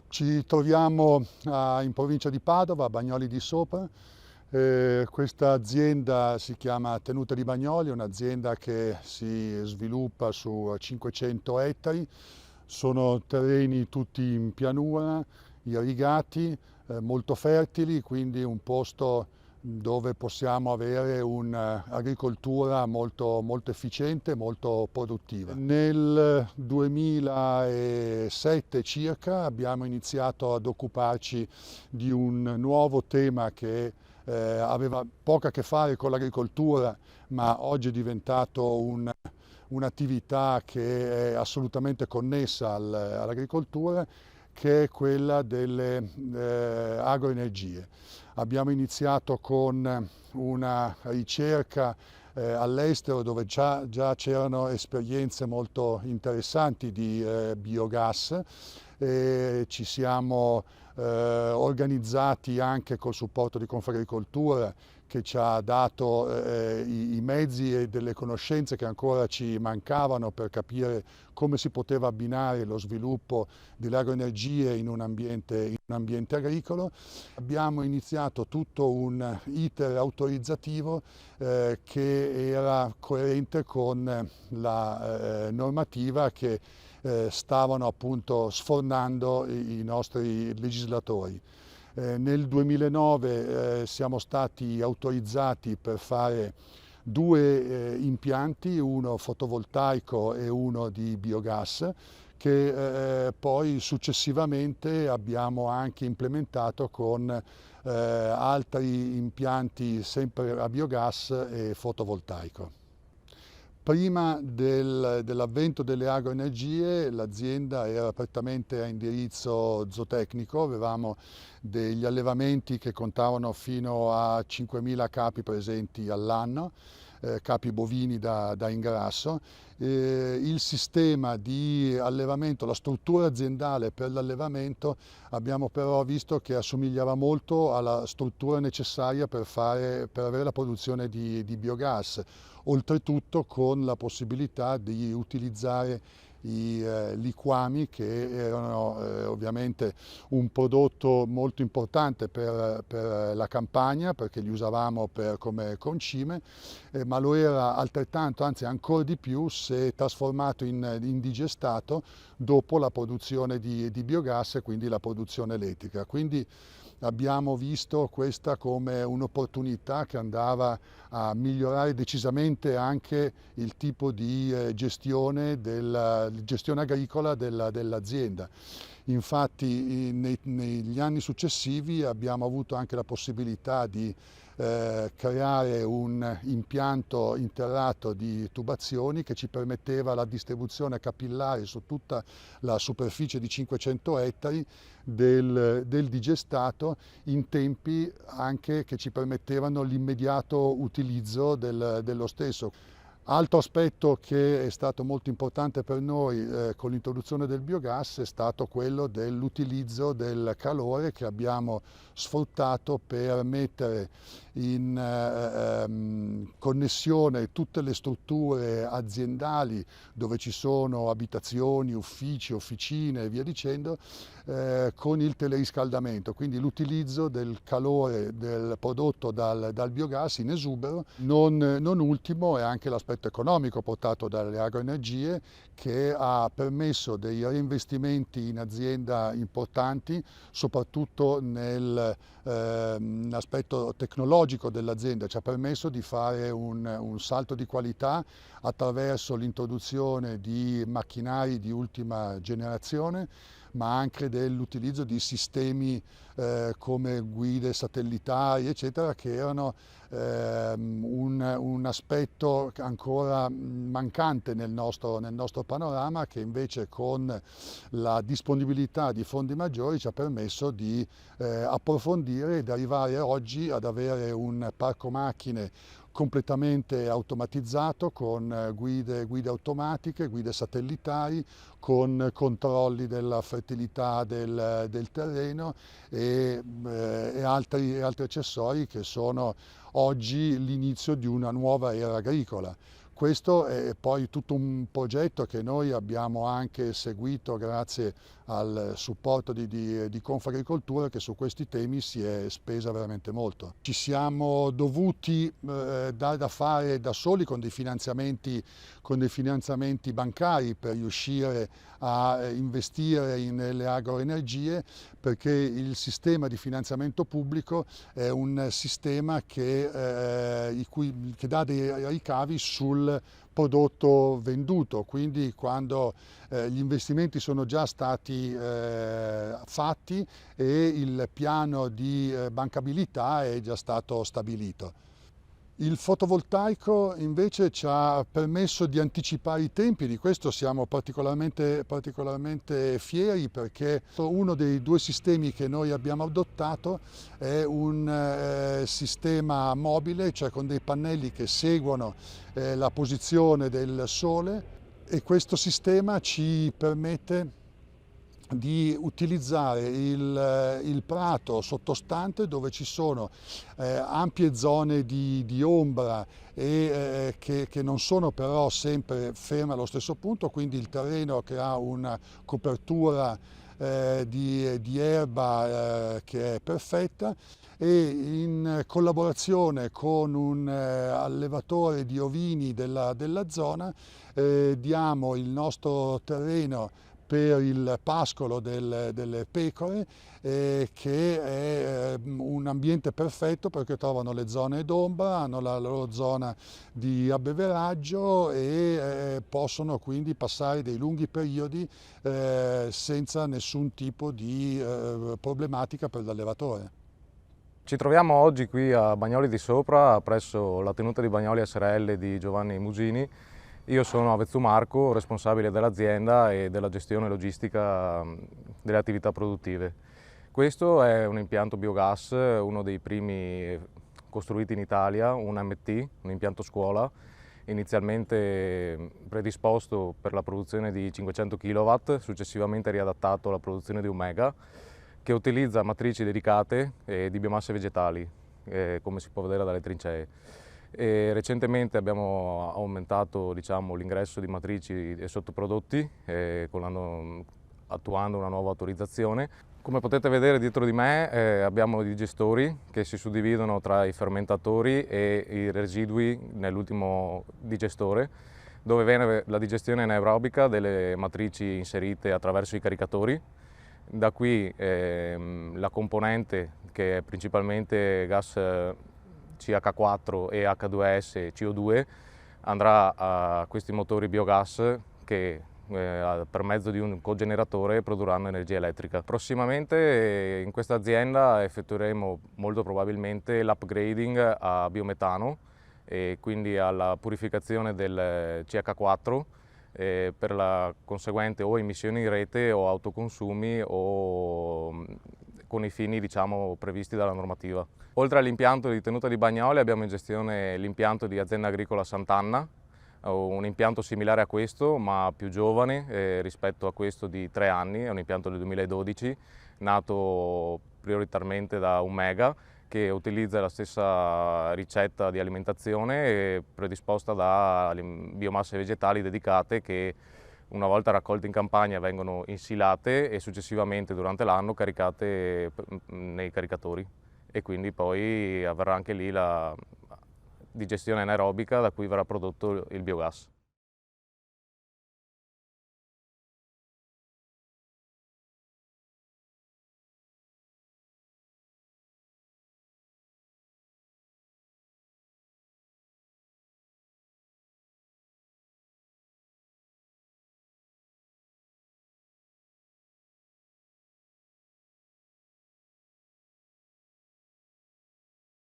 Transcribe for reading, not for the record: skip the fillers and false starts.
Ci troviamo in provincia di Padova, a Bagnoli di Sopra. Questa azienda si chiama Tenuta di Bagnoli, è un'azienda che si sviluppa su 500 ettari. Sono terreni tutti in pianura, irrigati, molto fertili, quindi un posto dove possiamo avere un'agricoltura molto efficiente, molto produttiva. Nel 2007 circa abbiamo iniziato ad occuparci di un nuovo tema che aveva poco a che fare con l'agricoltura, ma oggi è diventato un'attività che è assolutamente connessa all'agricoltura, che è quella delle agroenergie. Abbiamo iniziato con una ricerca all'estero dove già c'erano esperienze molto interessanti di biogas. Ci siamo organizzati anche col supporto di Confagricoltura, che ci ha dato i mezzi e delle conoscenze che ancora ci mancavano per capire come si poteva abbinare lo sviluppo delle agroenergie in un ambiente agricolo. Abbiamo iniziato tutto un iter autorizzativo che era coerente con la normativa che stavano appunto sfornando i nostri legislatori. Nel 2009 siamo stati autorizzati per fare due impianti, uno fotovoltaico e uno di biogas, che poi successivamente abbiamo anche implementato con altri impianti sempre a biogas e fotovoltaico. Prima dell'avvento delle agroenergie l'azienda era prettamente a indirizzo zootecnico, avevamo degli allevamenti che contavano fino a 5.000 capi presenti all'anno, capi bovini da ingrasso. Il sistema di allevamento, la struttura aziendale per l'allevamento abbiamo però visto che assomigliava molto alla struttura necessaria per avere la produzione di biogas, oltretutto con la possibilità di utilizzare i liquami, che erano ovviamente un prodotto molto importante per la campagna, perché li usavamo come concime, ma lo era altrettanto, anzi ancora di più, se trasformato in digestato dopo la produzione di biogas e quindi la produzione elettrica. Quindi abbiamo visto questa come un'opportunità che andava a migliorare decisamente anche il tipo di gestione agricola dell'azienda. Infatti negli anni successivi abbiamo avuto anche la possibilità di creare un impianto interrato di tubazioni che ci permetteva la distribuzione capillare su tutta la superficie di 500 ettari del digestato, in tempi anche che ci permettevano l'immediato utilizzo dello stesso. Altro aspetto che è stato molto importante per noi con l'introduzione del biogas è stato quello dell'utilizzo del calore, che abbiamo sfruttato per mettere in connessione tutte le strutture aziendali dove ci sono abitazioni, uffici, officine e via dicendo, con il teleriscaldamento, quindi l'utilizzo del calore prodotto dal biogas in esubero. Non ultimo è anche l'aspetto economico portato dalle agroenergie, che ha permesso dei reinvestimenti in azienda importanti, soprattutto nell'aspetto tecnologico dell'azienda. Ci ha permesso di fare un salto di qualità attraverso l'introduzione di macchinari di ultima generazione, ma anche dell'utilizzo di sistemi come guide satellitari, eccetera, che erano un aspetto ancora mancante nel nostro panorama, che invece con la disponibilità di fondi maggiori ci ha permesso di approfondire ed arrivare oggi ad avere un parco macchine completamente automatizzato, con guide automatiche, guide satellitari, con controlli della fertilità del terreno e altri accessori, che sono oggi l'inizio di una nuova era agricola. Questo è poi tutto un progetto che noi abbiamo anche seguito grazie al supporto di Confagricoltura, che su questi temi si è spesa veramente molto. Ci siamo dovuti dare da fare da soli con dei finanziamenti bancari per riuscire a investire nelle agroenergie, perché il sistema di finanziamento pubblico è un sistema che dà dei ricavi sul prodotto venduto, quindi quando gli investimenti sono già stati fatti e il piano di bancabilità è già stato stabilito. Il fotovoltaico invece ci ha permesso di anticipare i tempi, di questo siamo particolarmente fieri, perché uno dei due sistemi che noi abbiamo adottato è un sistema mobile, cioè con dei pannelli che seguono la posizione del sole, e questo sistema ci permette di utilizzare il prato sottostante, dove ci sono ampie zone di ombra e che non sono però sempre ferme allo stesso punto, quindi il terreno che ha una copertura di erba che è perfetta, e in collaborazione con un allevatore di ovini della zona diamo il nostro terreno per il pascolo delle pecore, che è un ambiente perfetto perché trovano le zone d'ombra, hanno la loro zona di abbeveraggio e possono quindi passare dei lunghi periodi senza nessun tipo di problematica per l'allevatore. Ci troviamo oggi qui a Bagnoli di Sopra, presso la tenuta di Bagnoli SRL di Giovanni Musini. Io sono Avezzu Marco, responsabile dell'azienda e della gestione logistica delle attività produttive. Questo è un impianto biogas, uno dei primi costruiti in Italia, un MT, un impianto scuola, inizialmente predisposto per la produzione di 500 kW, successivamente riadattato alla produzione di 1 MW, che utilizza matrici dedicate di biomasse vegetali, come si può vedere dalle trincee. E recentemente abbiamo aumentato, l'ingresso di matrici e sottoprodotti attuando una nuova autorizzazione. Come potete vedere dietro di me abbiamo i digestori che si suddividono tra i fermentatori e i residui nell'ultimo digestore, dove viene la digestione anaerobica delle matrici inserite attraverso i caricatori. Da qui la componente, che è principalmente gas CH4 e H2S CO2, andrà a questi motori biogas che per mezzo di un cogeneratore produrranno energia elettrica. Prossimamente in questa azienda effettueremo molto probabilmente l'upgrading a biometano e quindi alla purificazione del CH4 per la conseguente o emissioni in rete o autoconsumi o con i fini previsti dalla normativa. Oltre all'impianto di tenuta di Bagnoli abbiamo in gestione l'impianto di Azienda Agricola Sant'Anna, un impianto similare a questo ma più giovane rispetto a questo di 3 anni, è un impianto del 2012, nato prioritariamente da 1 MW, che utilizza la stessa ricetta di alimentazione predisposta da biomasse vegetali dedicate che una volta raccolte in campagna vengono insilate e successivamente durante l'anno caricate nei caricatori, e quindi poi avverrà anche lì la digestione anaerobica da cui verrà prodotto il biogas.